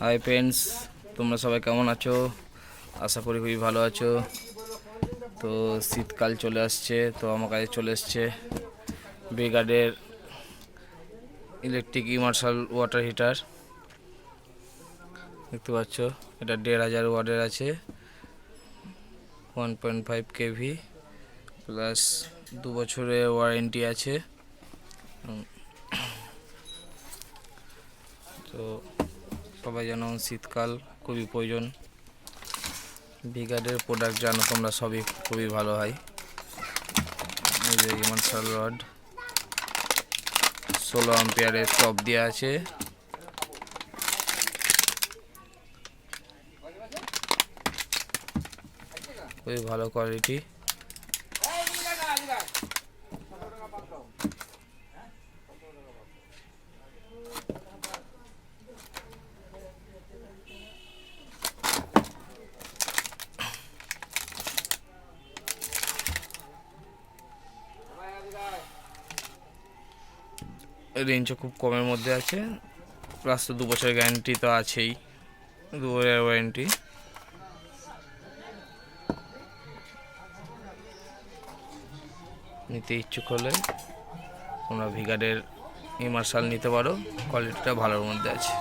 Hi friends, তোমরা সবাই কেমন আছো? আশা করি খুবই ভালো আছো। তো শীতকাল চলে আসছে, তো আমার কাছে চলে এসছে ব্রিগাডের ইলেকট্রিক ইমার্শাল ওয়াটার হিটার। দেখতে পাচ্ছ, এটা 1500 ওয়াটের আছে, 1.5 কেভি প্লাস 2 বছরের ওয়ারেন্টি আছে। তো সবাই জানো শীতকাল খুবই প্রয়োজন, ব্রিগাডের প্রোডাক্ট জানো তোমরা সবই খুবই ভালো হয়। এই যে ইমার্শাল রড 16 অ্যাম্পিয়ারের টপ দেওয়া আছে। খুবই ভালো কোয়ালিটি। রেঞ্জও খুব কমের মধ্যে আছে, প্লাস তো 2 বছরের গ্যারান্টি তো আছেই, 2 বছরের ওয়ারেন্টি। নিতে ইচ্ছুক হলে তোমরা ব্রিগাডের ইমার্শাল নিতে পারো, কোয়ালিটিটা ভালোর মধ্যে আছে।